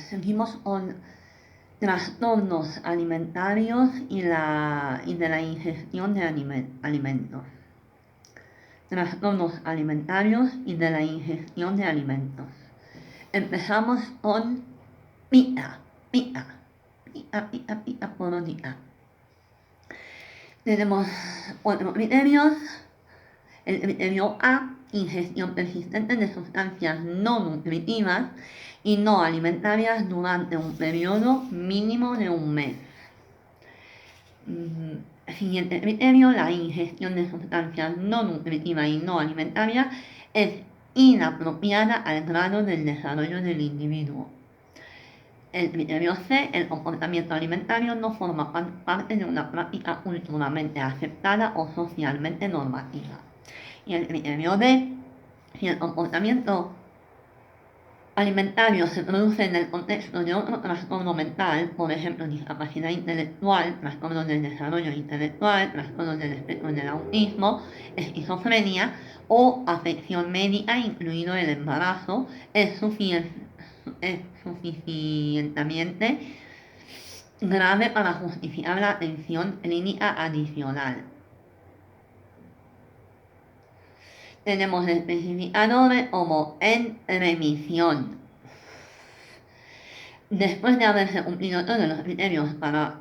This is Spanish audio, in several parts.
seguimos con trastornos alimentarios y de la ingestión de alimentos. Trastornos alimentarios y de la ingestión de alimentos. Empezamos con pica por un día. Tenemos 4 criterios. El criterio A, ingestión persistente de sustancias no nutritivas y no alimentarias durante un periodo mínimo de un mes. Siguiente criterio, la ingestión de sustancias no nutritivas y no alimentarias es inapropiada al grado del desarrollo del individuo. El criterio C, el comportamiento alimentario no forma parte de una práctica culturalmente aceptada o socialmente normativa. Y el criterio D, si el comportamiento alimentario se produce en el contexto de otro trastorno mental, por ejemplo, discapacidad intelectual, trastorno del desarrollo intelectual, trastorno del espectro del autismo, esquizofrenia o afección médica, incluido el embarazo, es suficientemente grave para justificar la atención clínica adicional. Tenemos especificadores como en remisión. Después de haberse cumplido todos los criterios para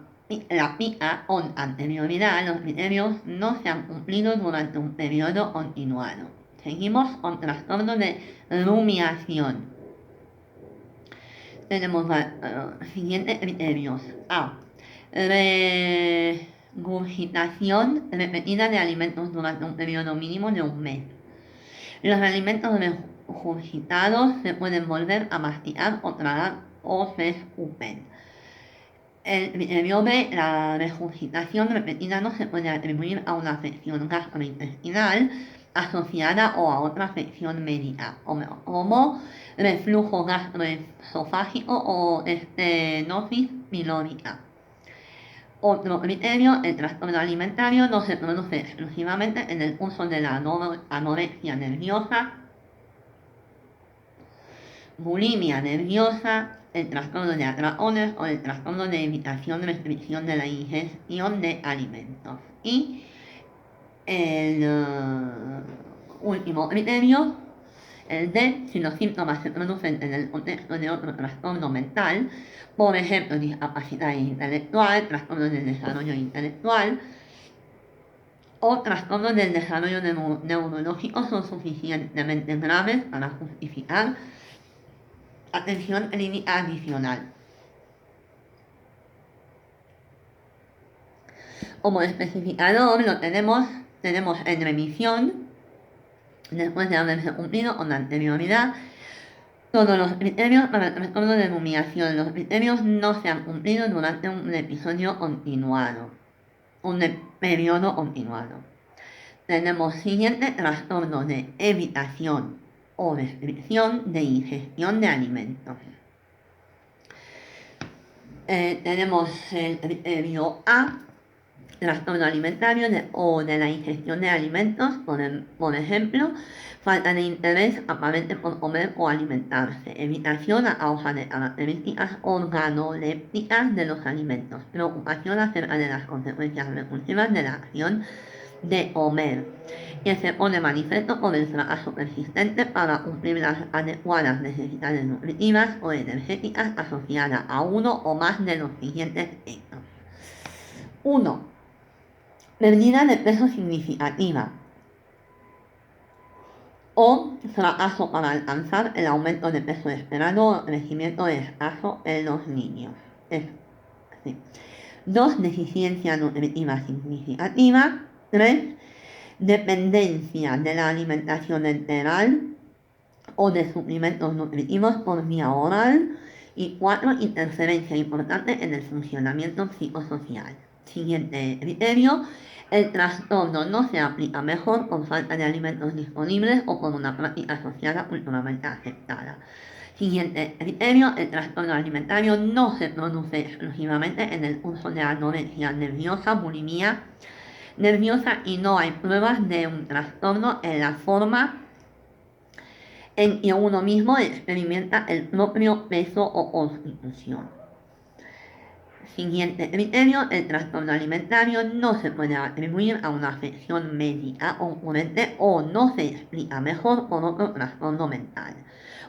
la pica con anterioridad, los criterios no se han cumplido durante un periodo continuado. Seguimos con trastorno de rumiación. Tenemos los siguientes criterios. A. Regurgitación repetida de alimentos durante un periodo mínimo de un mes. Los alimentos regurgitados se pueden volver a masticar o tragar o se escupen. El criterio B, la regurgitación repetida no se puede atribuir a una afección gastrointestinal asociada o a otra afección médica, como reflujo gastroesofágico o estenosis pilórica. Otro criterio, el trastorno alimentario no se produce exclusivamente en el curso de la anorexia nerviosa, bulimia nerviosa, el trastorno de atracones o el trastorno de evitación-restricción de la ingestión de alimentos. Y el último criterio, el D, si los síntomas se producen en el contexto de otro trastorno mental, por ejemplo, discapacidad intelectual, trastorno del desarrollo intelectual o trastorno del desarrollo neurológico son suficientemente graves para justificar atención clínica adicional. Como especificador lo tenemos en remisión, después de haberse cumplido con anterioridad todos los criterios para el trastorno de rumiación. Los criterios no se han cumplido durante un episodio continuado, un periodo continuado. Tenemos siguiente trastorno de evitación o restricción de ingestión de alimentos. Tenemos el criterio A, trastorno alimentario o de la ingestión de alimentos, por ejemplo, falta de interés aparente por comer o alimentarse, evitación a causa de características organolépticas de los alimentos, preocupación acerca de las consecuencias repulsivas de la acción de comer, que se pone manifiesto por el fracaso persistente para cumplir las adecuadas necesidades nutritivas o energéticas asociadas a uno o más de los siguientes hechos. 1. Pérdida de peso significativa o fracaso para alcanzar el aumento de peso esperado o crecimiento escaso en los niños. 2. Deficiencia nutritiva significativa. 3. Dependencia de la alimentación enteral o de suplementos nutritivos por vía oral. Y 4. Interferencia importante en el funcionamiento psicosocial. Siguiente criterio, el trastorno no se aplica mejor por falta de alimentos disponibles o por una práctica asociada culturalmente aceptada. Siguiente criterio, el trastorno alimentario no se produce exclusivamente en el curso de anorexia nerviosa, bulimia nerviosa y no hay pruebas de un trastorno en la forma en que uno mismo experimenta el propio peso o constitución. Siguiente criterio, el trastorno alimentario no se puede atribuir a una afección médica concurrente o no se explica mejor por otro trastorno mental.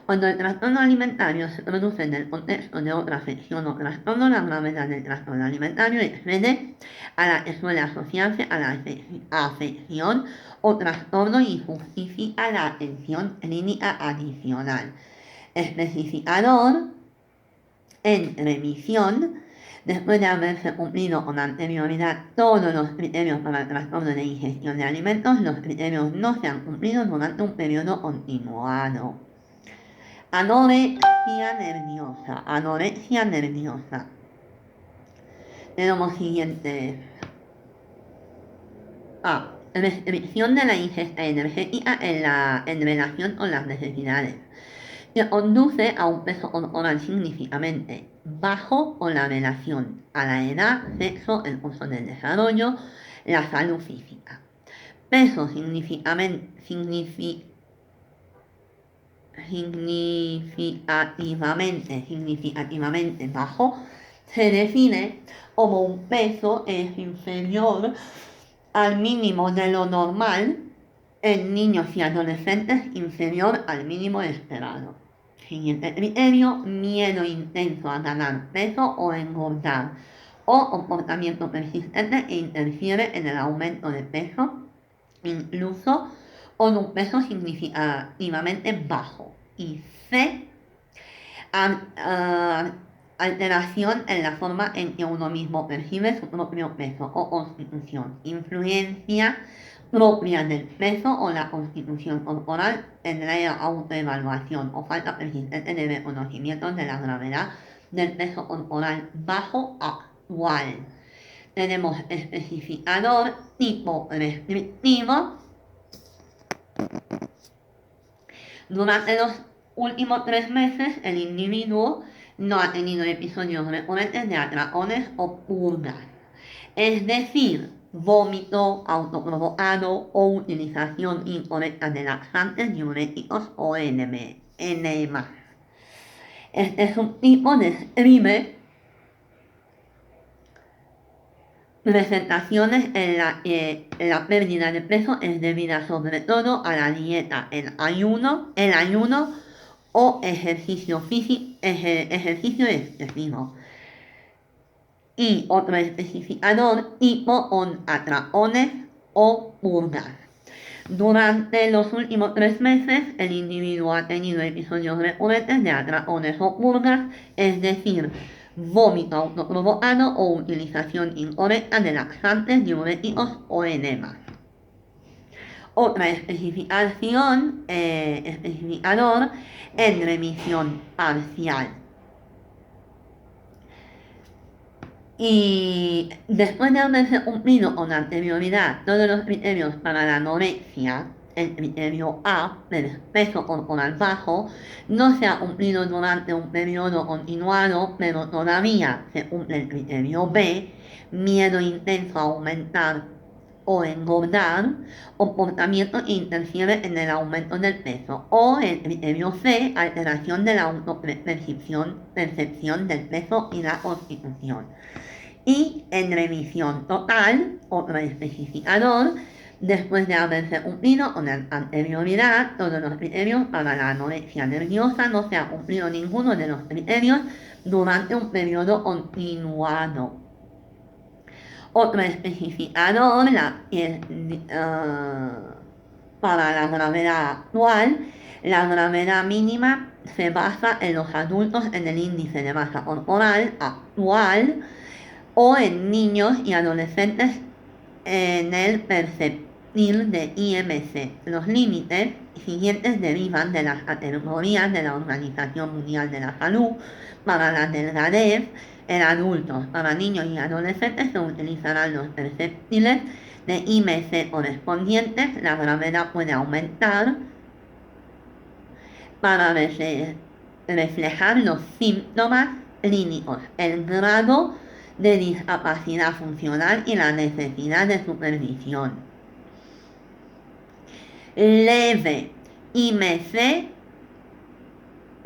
Cuando el trastorno alimentario se produce en el contexto de otra afección o trastorno, la gravedad del trastorno alimentario excede a la que suele asociarse a la afección o trastorno y justifica la atención clínica adicional. Especificador en remisión. Después de haberse cumplido con anterioridad todos los criterios para el trastorno de ingestión de alimentos, los criterios no se han cumplido durante un periodo continuado. Anorexia nerviosa. Anorexia nerviosa. Tenemos siguiente. Restricción de la ingesta energética en relación con las necesidades, que conduce a un peso corporal significativamente bajo con la relación a la edad, sexo, el curso del desarrollo, la salud física. Peso significativamente bajo se define como un peso es inferior al mínimo de lo normal en niños y adolescentes, inferior al mínimo esperado. Siguiente criterio, miedo intenso a ganar peso o engordar, o comportamiento persistente que interfiere en el aumento de peso, incluso con un peso significativamente bajo. Y C, alteración en la forma en que uno mismo percibe su propio peso o constitución, influencia propia del peso o la constitución corporal en la autoevaluación o falta persistente de reconocimiento de la gravedad del peso corporal bajo actual. Tenemos especificador tipo restrictivo. Durante los últimos 3 meses, el individuo no ha tenido episodios recurrentes de atracones o purgas, es decir, vómito autoprovocado o utilización incorrecta de laxantes, diuréticos o enemas. Este subtipo describe presentaciones en la que la pérdida de peso es debida sobre todo a la dieta, el ayuno o ejercicio excesivo. Y otro especificador tipo con atracones o purgas. Durante los últimos 3 meses, el individuo ha tenido episodios recurrentes de atracones o purgas, es decir, vómito autoprovocado o utilización incorrecta de laxantes, diuréticos o enemas. Otra especificador en remisión parcial. Y después de haberse cumplido con anterioridad todos los criterios para la anorexia, el criterio A, del peso corporal bajo, no se ha cumplido durante un periodo continuado, pero todavía se cumple el criterio B, miedo intenso a aumentar o engordar, comportamiento que interfiere en el aumento del peso, o el criterio C, alteración de la autopercepción del peso y la constitución. Y en remisión total, otro especificador, después de haberse cumplido con la anterioridad todos los criterios para la anorexia nerviosa, no se ha cumplido ninguno de los criterios durante un periodo continuado. Otro especificador para la gravedad actual, la gravedad mínima se basa en los adultos en el índice de masa corporal actual o en niños y adolescentes en el percentil de IMC. Los límites siguientes derivan de las categorías de la Organización Mundial de la Salud. Para la delgadez en adultos, para niños y adolescentes se utilizarán los percentiles de IMC correspondientes. La gravedad puede aumentar para reflejar los síntomas clínicos, el grado de discapacidad funcional y la necesidad de supervisión. Leve, IMC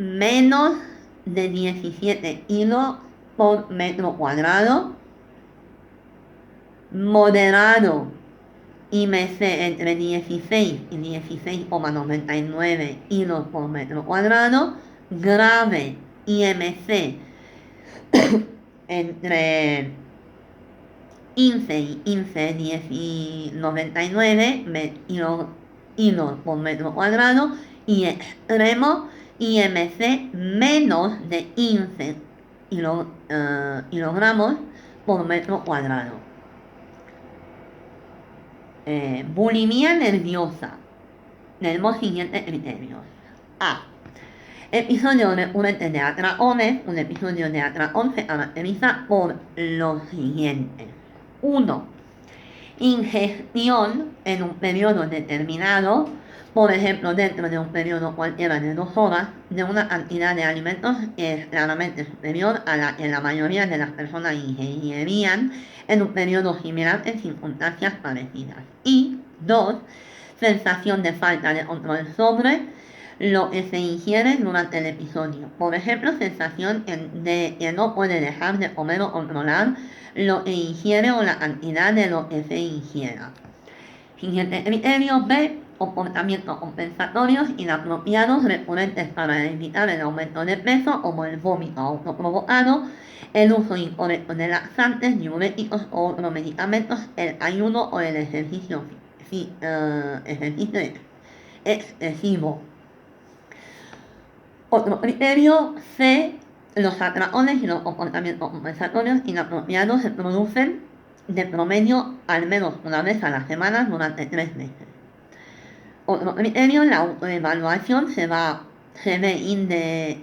menos de 17 kilos por metro cuadrado. Moderado, IMC entre 16 y 16,99 kilos por metro cuadrado. Grave, IMC entre 15 y 15,99 kilos por metro cuadrado. Y extremo, IMC menos de 15 kilogramos por metro cuadrado. Bulimia nerviosa. Tenemos siguientes criterios. A. Episodio recurrente de atracones. Un episodio de atracón se caracteriza por lo siguiente. 1. Ingestión en un periodo determinado, por ejemplo dentro de un periodo cualquiera de 2 horas, de una cantidad de alimentos que es claramente superior a la que la mayoría de las personas ingerirían en un periodo similar en circunstancias parecidas. Y 2. Sensación de falta de control sobre lo que se ingiere durante el episodio. Por ejemplo, sensación de que no puede dejar de comer o controlar lo que ingiere o la cantidad de lo que se ingiera. Siguiente criterio. B. Comportamientos compensatorios inapropiados recurrentes para evitar el aumento de peso, como el vómito autoprovocado, el uso incorrecto de laxantes, diuréticos o otros medicamentos, el ayuno o el ejercicio excesivo. Otro criterio. C. Los atracones y los comportamientos compensatorios inapropiados se producen de promedio al menos una vez a la semana durante 3 meses. Otro criterio. La autoevaluación se ve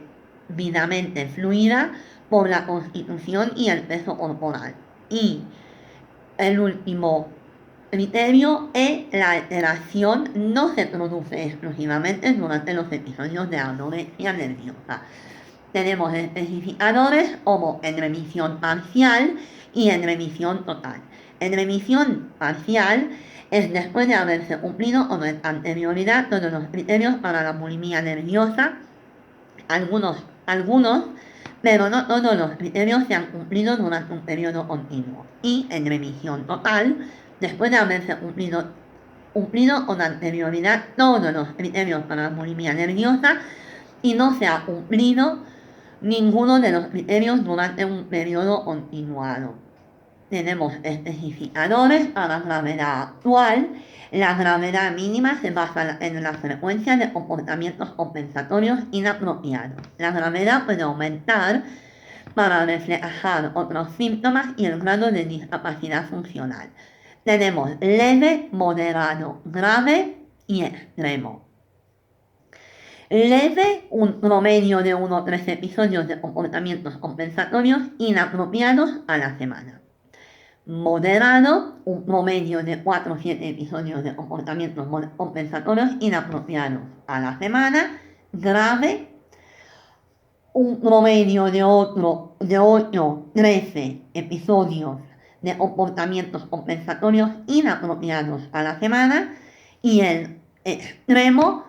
indebidamente fluida por la constitución y el peso corporal. Y el último criterio es la alteración no se produce exclusivamente durante los episodios de anorexia nerviosa. Tenemos especificadores como en remisión parcial y en remisión total. En remisión parcial es después de haberse cumplido con anterioridad todos los criterios para la bulimia nerviosa, algunos, pero no todos los criterios se han cumplido durante un periodo continuo. Y en remisión total, después de haberse cumplido con anterioridad todos los criterios para la bulimia nerviosa y no se ha cumplido ninguno de los criterios durante un periodo continuado. Tenemos especificadores para la gravedad actual. La gravedad mínima se basa en la frecuencia de comportamientos compensatorios inapropiados. La gravedad puede aumentar para reflejar otros síntomas y el grado de discapacidad funcional. Tenemos leve, moderado, grave y extremo. Leve, un promedio de 1 o 3 episodios de comportamientos compensatorios inapropiados a la semana. Moderado, un promedio de 4 o 7 episodios de comportamientos compensatorios inapropiados a la semana. Grave, un promedio de 8 o 13 episodios de comportamientos compensatorios inapropiados a la semana. Y el extremo,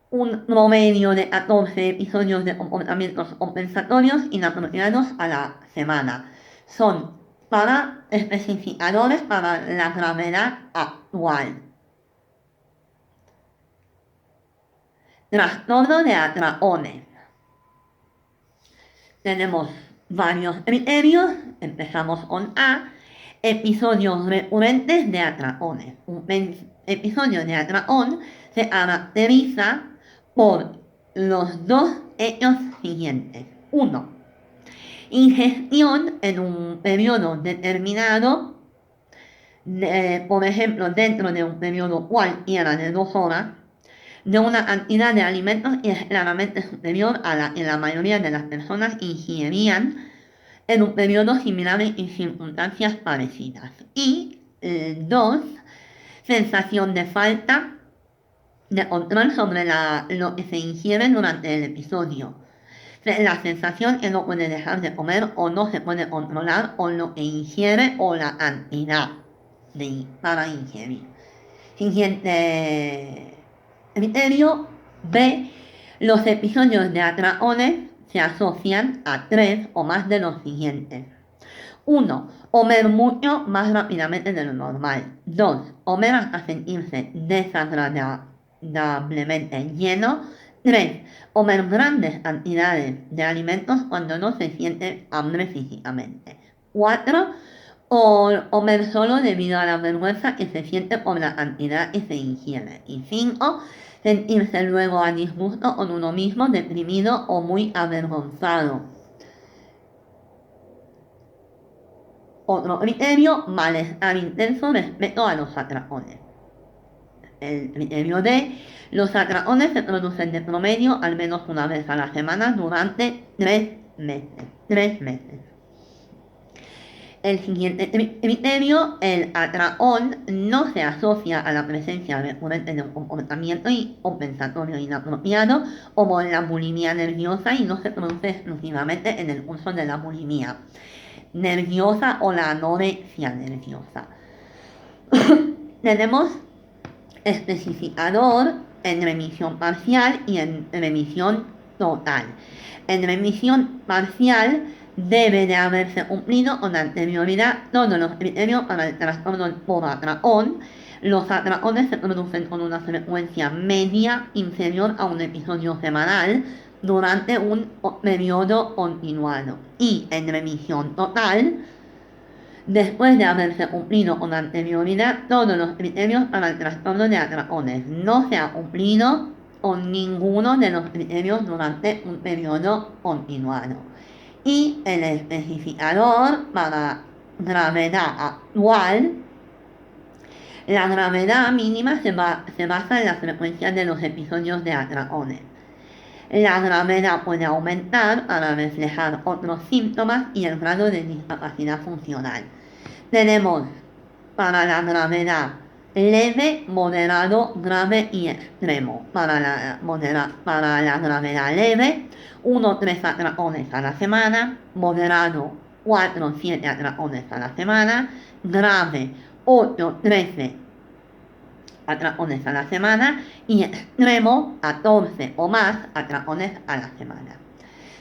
un promedio de 14 episodios de comportamientos compensatorios inapropiados a la semana. Son para especificadores para la gravedad actual. Trastorno de atracones. Tenemos varios criterios. Empezamos con A. Episodios recurrentes de atracones. Un episodio de atracón se caracteriza por los 2 hechos siguientes. 1. Ingestión en un periodo determinado, por ejemplo, dentro de un periodo cualquiera de 2 horas, de una cantidad de alimentos que es claramente superior a la que la mayoría de las personas ingirían en un periodo similar en circunstancias parecidas. Y 2. Sensación de falta de control sobre lo que se ingiere durante el episodio. La sensación que no puede dejar de comer o no se puede controlar o lo que ingiere o la cantidad para ingerir. Siguiente criterio. B. Los episodios de atracones se asocian a 3 o más de los siguientes. 1. Comer mucho más rápidamente de lo normal. 2. Comer hasta sentirse desagradablemente lleno. 3. Comer grandes cantidades de alimentos cuando no se siente hambre físicamente. 4. Comer solo debido a la vergüenza que se siente por la cantidad que se ingiere. Y 5. Sentirse luego a disgusto con uno mismo, deprimido o muy avergonzado. Otro criterio, malestar intenso respecto a los atracones. El criterio D, los atracones se producen de promedio al menos una vez a la semana durante 3 meses. 3 meses. El siguiente criterio, el atracón no se asocia a la presencia recurrente de un comportamiento compensatorio inapropiado como la bulimia nerviosa y no se produce exclusivamente en el curso de la bulimia nerviosa o la anorexia nerviosa. Tenemos especificador en remisión parcial y en remisión total. En remisión parcial debe de haberse cumplido con anterioridad todos los criterios para el trastorno por atracón. Los atracones se producen con una frecuencia media inferior a un episodio semanal durante un periodo continuado. Y en remisión total, después de haberse cumplido con anterioridad todos los criterios para el trastorno de atracones, no se ha cumplido con ninguno de los criterios durante un periodo continuado. Y el especificador para gravedad actual, la gravedad mínima se basa en la frecuencia de los episodios de atracones. La gravedad puede aumentar para reflejar otros síntomas y el grado de discapacidad funcional. Tenemos para la gravedad leve, moderado, grave y extremo. Para la gravedad leve, 1-3 atracones a la semana, moderado 4-7 atracones a la semana, grave 8-13 atracones a la semana y extremo 14 o más atracones a la semana.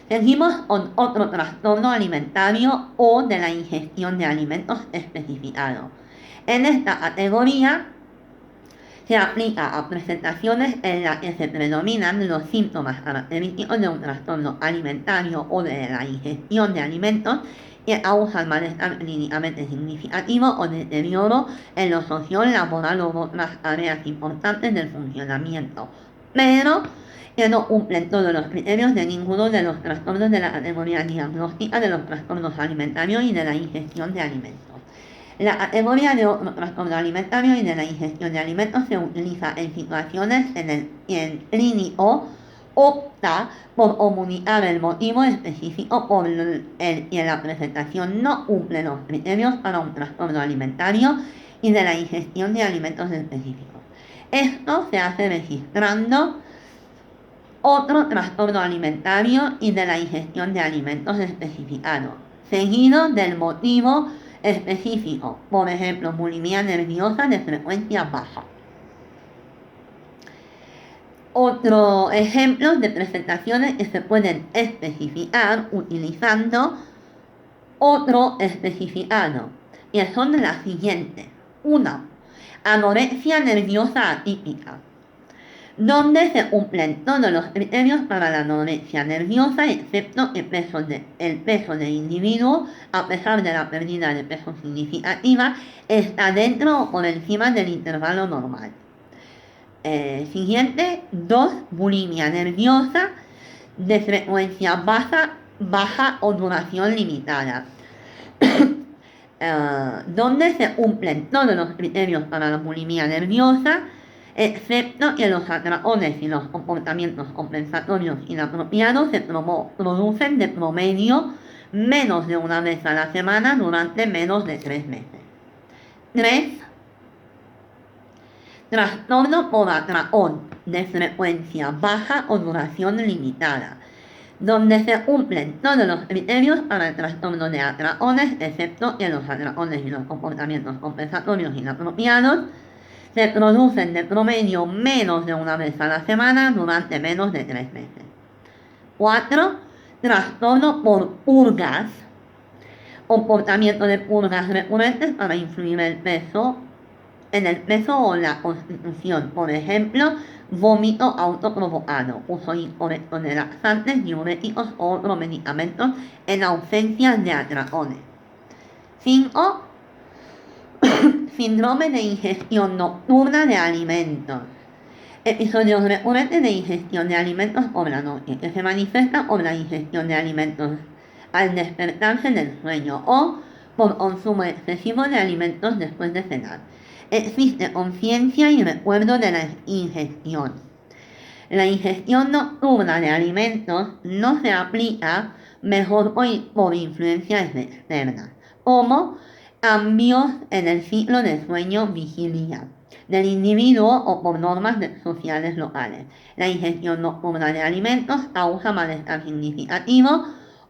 Seguimos con otro trastorno alimentario o de la ingestión de alimentos especificados. En esta categoría se aplica a presentaciones en las que se predominan los síntomas característicos de un trastorno alimentario o de la ingestión de alimentos que causan malestar clínicamente significativo o deterioro en lo social, laboral o otras áreas importantes del funcionamiento, pero que no cumplen todos los criterios de ninguno de los trastornos de la categoría diagnóstica de los trastornos alimentarios y de la ingestión de alimentos. La categoría de otro trastorno alimentario y de la ingestión de alimentos se utiliza en situaciones en el clínico opta por comunicar el motivo específico por el que la presentación no cumple los criterios para un trastorno alimentario y de la ingestión de alimentos específicos. Esto se hace registrando otro trastorno alimentario y de la ingestión de alimentos especificados, seguido del motivo específico, por ejemplo, bulimia nerviosa de frecuencia baja. Otros ejemplos de presentaciones que se pueden especificar utilizando otro especificado, que son las siguientes. 1. Anorexia nerviosa atípica, donde se cumplen todos los criterios para la anorexia nerviosa, excepto el peso del individuo, a pesar de la pérdida de peso significativa, está dentro o por encima del intervalo normal. Siguiente, 2. Bulimia nerviosa de frecuencia baja o duración limitada, donde se cumplen todos los criterios para la bulimia nerviosa, excepto que los atracones y los comportamientos compensatorios inapropiados se producen de promedio menos de una vez a la semana durante menos de 3 meses. 3. Trastorno por atracón de frecuencia baja o duración limitada, donde se cumplen todos los criterios para el trastorno de atracones, excepto que los atracones y los comportamientos compensatorios inapropiados se producen de promedio menos de una vez a la semana durante menos de 3 meses. 4. Trastorno por purgas. Comportamiento de purgas recurrentes para influir en el peso o la constitución. Por ejemplo, vómito autoprovocado, uso incorrecto de laxantes, diuréticos o otros medicamentos en ausencia de atracones. 5. Síndrome de ingestión nocturna de alimentos. Episodios recurrentes de ingestión de alimentos por la noche, que se manifiestan por la ingestión de alimentos al despertarse del sueño o por consumo excesivo de alimentos después de cenar. Existe conciencia y recuerdo de la ingestión. La ingestión nocturna de alimentos no se aplica mejor por influencias externas, como cambios en el ciclo de sueño-vigilia del individuo o por normas sociales locales. La ingestión nocturna de alimentos causa malestar significativo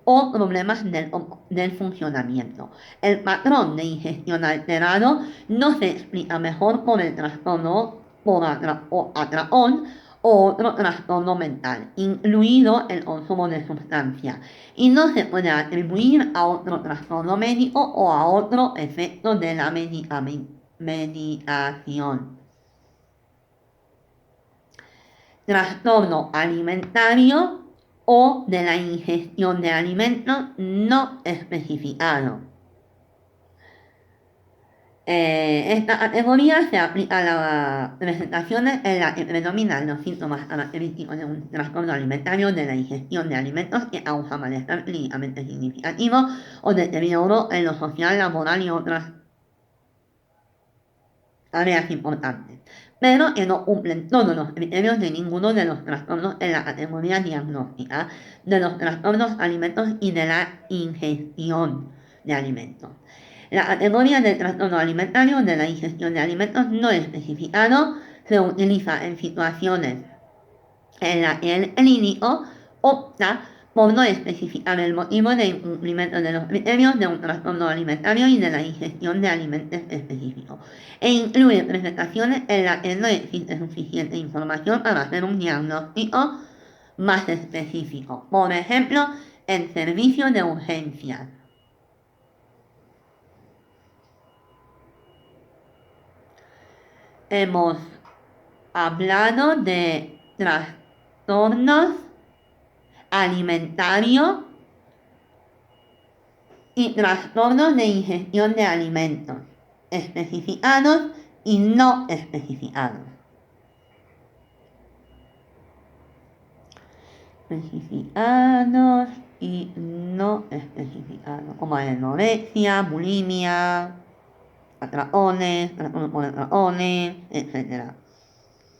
o problemas del funcionamiento. El patrón de ingestión alterado no se explica mejor por el trastorno por atracón o otro trastorno mental, incluido el consumo de sustancias, y no se puede atribuir a otro trastorno médico o a otro efecto de la medicación. Trastorno alimentario o de la ingestión de alimentos no especificado. Esta categoría se aplica a las presentaciones en las que predominan los síntomas característicos de un trastorno alimentario de la ingestión de alimentos que causa malestar clínicamente significativo o deterioro en lo social, laboral y otras tareas importantes, pero que no cumplen todos los criterios de ninguno de los trastornos en la categoría diagnóstica de los trastornos alimentos y de la ingestión de alimentos. La categoría del trastorno alimentario de la ingestión de alimentos no especificado se utiliza en situaciones en las que el clínico opta por no especificar el motivo de incumplimiento de los criterios de un trastorno alimentario y de la ingestión de alimentos específicos, e incluye presentaciones en las que no existe suficiente información para hacer un diagnóstico más específico, por ejemplo, en servicios de urgencias. Hemos hablado de trastornos alimentarios y trastornos de ingestión de alimentos, especificados y no especificados. Especificados y no especificados, como anorexia, bulimia, atracones, etc.